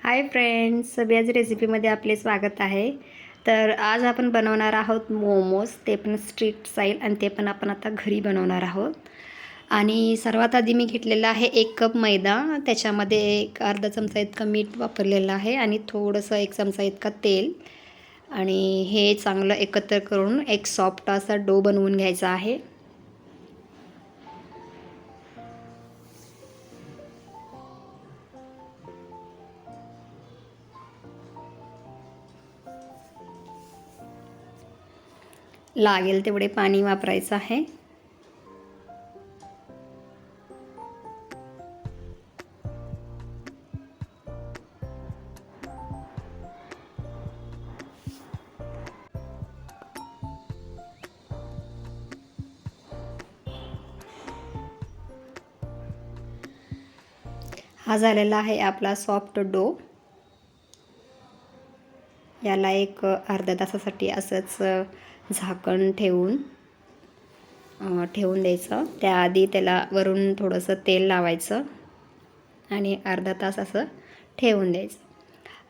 Hi friends, सगळ्याच रेसिपीमध्ये आपले स्वागत आहे. तर आज आपण बनवणार आहोत मोमोज, ते पण स्ट्रीट स्टाईल, आणि ते पण आपण आता घरी बनवणार आहोत. आणि सर्वात आधी मी घेतलेला आहे 1 कप मैदा, त्याच्यामध्ये एक अर्धा चमचा इतका मीठ वापरलेलं आहे आणि थोडंसं 1 चमचा इतका तेल. आणि हे चांगलं एकत्र करून एक सॉफ्ट असा डो बनवून घ्यायचा आहे. लागेल तेवढे पाणी वापरायचं आहे. हा झालेला आहे आपला सॉफ्ट डो. याला एक अर्ध्या तासासाठी असंच झाकण ठेवून द्यायचं. त्याआधी त्याला वरून थोडंसं तेल लावायचं आणि अर्धा तास असं ठेवून द्यायचं.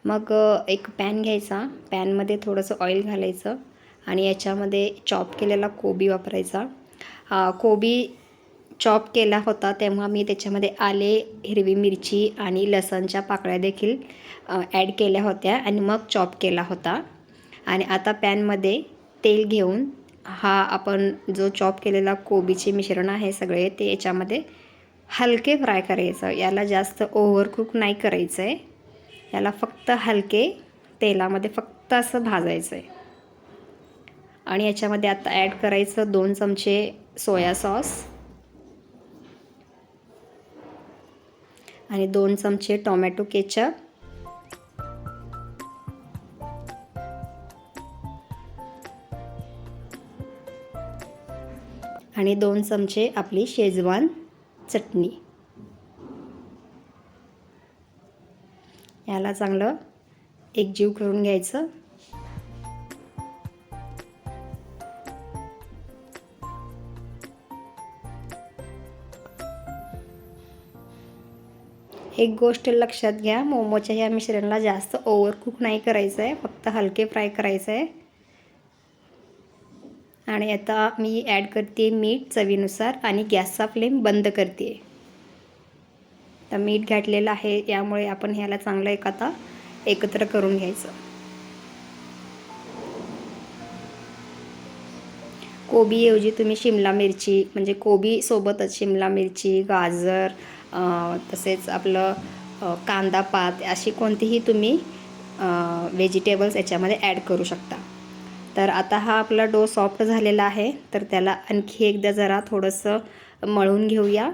मग एक पॅन घ्यायचा, पॅनमध्ये थोडंसं ऑइल घालायचं आणि याच्यामध्ये चॉप केलेला कोबी वापरायचा. कोबी चॉप केला होता तेव्हा मी त्याच्यामध्ये आले, हिरवी मिरची आणि लसणच्या पाकळ्या देखील ॲड केल्या होत्या आणि मग चॉप केला होता. आणि आता पॅनमध्ये तेल घेऊन हा आपण जो चॉप केलेला कोबीचे मिश्रण आहे सगळे ते याच्यामध्ये हलके फ्राय करायचं. याला जास्त ओव्हरकुक नाही करायचं आहे. याला फक्त हलके तेलामध्ये फक्त असं भाजायचं आहे. आणि याच्यामध्ये आता ॲड करायचं 2 चमचे सोया सॉस आणि 2 चमचे टोमॅटो केचप आणि 2 चमचे आपली शेजवान चटणी. याला चांगलं एकजीव करून घ्यायचं. एक गोष्ट लक्षात घ्या, मोमोच्या ह्या मिश्रणाला जास्त ओव्हरकुक नाही करायचं आहे, फक्त हलके फ्राय करायचं आहे. आणि आता मी ॲड करते मीठ चवीनुसार आणि गॅसचा फ्लेम बंद करते. तर मीठ घातलेलं आहे, यामुळे आपण ह्याला चांगलं आता एकत्र करून घ्यायचं. कोबीऐवजी तुम्ही शिमला मिरची, म्हणजे कोबीसोबतच शिमला मिरची, गाजर, तसेच आपलं कांदा पात अशी कोणतीही तुम्ही व्हेजिटेबल्स याच्यामध्ये ॲड करू शकता. तर आता हा आपला डो सॉफ्ट झालेला आहे, तर त्याला आणखी एकदा जरा थोडंसं मळून घेऊया.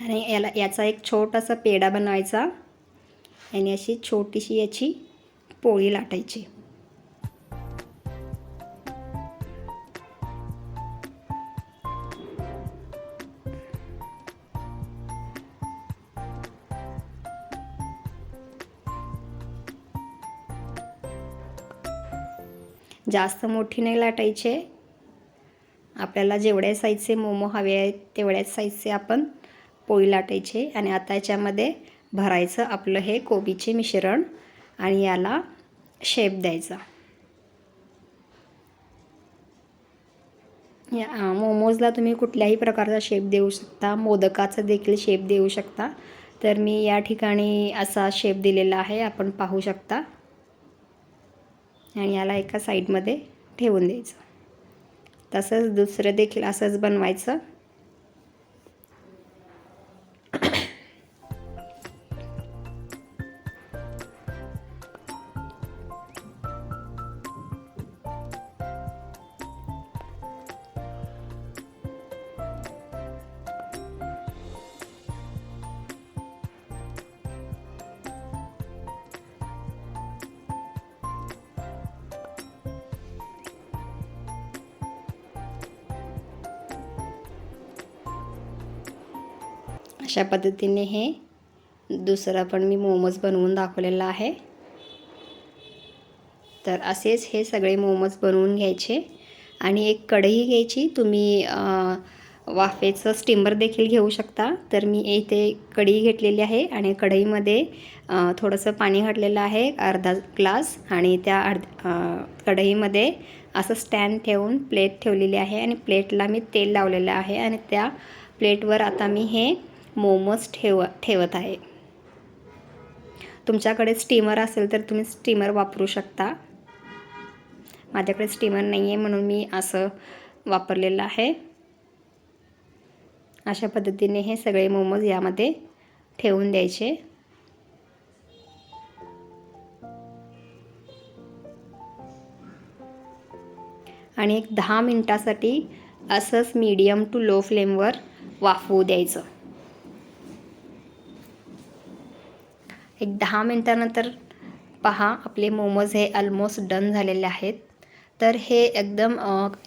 आणि याचा एक छोटासा पेढा बनवायचा आणि अशी छोटीशी याची पोळी लाटायची. जास्त मोठी नाही लाटायचे. आपल्याला जेवढ्या साईजचे मोमो हवे आहेत तेवढ्याच साईजचे आपण पोळी लाटायचे. आणि आता याच्यामध्ये भरायचं आपलं हे कोबीचे मिश्रण आणि याला शेप द्यायचा. या मोमोजला तुम्ही कुठल्याही प्रकारचा शेप देऊ शकता, मोदकाचा देखील शेप देऊ शकता. तर मी या ठिकाणी असा शेप दिलेला आहे, आपण पाहू शकता. आणि याला एका साईडमध्ये ठेवून द्यायचं. तसंच दुसरं देखील असंच बनवायचं. अशा पद्धतीने हे दुसरा पण मी मोमोज बनवून दाखवलेला आहे. तर असेच हे सगळे मोमोज बनवून घ्यायचे आणि एक कढई घ्यायची. तुम्ही वाफेचं स्टीमर देखील घेऊ शकता. तर मी इथे कढई घेतलेली आहे आणि कढईमध्ये थोडंसं पाणी घातलेलं आहे, अर्धा ग्लास. आणि त्या कढईमध्ये असं स्टँड ठेवून प्लेट ठेवलेली आहे आणि प्लेटला मी तेल लावलेलं आहे आणि त्या प्लेटवर आता मी हे मोमोज ठेवत आहे. तुमच्याकडे स्टीमर असेल तर तुम्ही स्टीमर वापरू शकता. माझ्याकडे स्टीमर नाही आहे म्हणून मी असं वापरलेलं आहे. अशा पद्धतीने हे सगळे मोमोज यामध्ये ठेवून द्यायचे. आणि एक 10 मिनटासाठी असंच मीडियम टू लो फ्लेमवर वाफवू द्यायचं. एक 10 मिनटानंतर पहा, आपले मोमोज हे ऑलमोस्ट डन झालेले आहेत. तर हे एकदम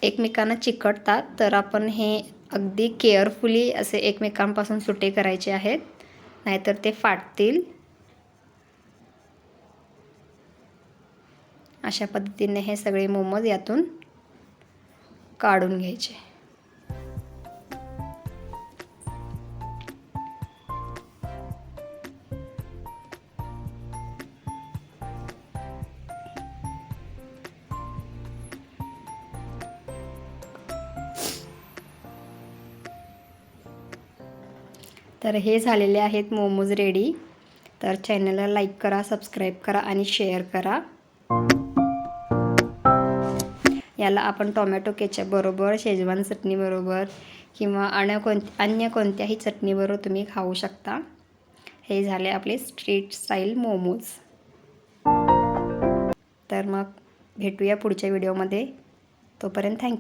एकमेकांना चिकटतात, तर आपण हे अगदी केअरफुली असे एकमेकांपासून सुटे करायचे आहेत, नाहीतर ते फाटतील. अशा पद्धतीने हे सगळे मोमोज यातून काढून घ्यायचे. तर हे झालेले आहेत मोमोज रेडी. तर चॅनलला लाईक करा, सबस्क्राईब करा आणि शेअर करा. याला आपण टोमॅटो केचपबरोबर, शेजवान चटणीबरोबर किंवा अन्य कोणत्याही चटणीबरोबर तुम्ही खाऊ शकता. हे झाले आपले स्ट्रीट स्टाईल मोमोज. तर मग भेटूया पुढच्या व्हिडिओमध्ये. तोपर्यंत थँक्यू.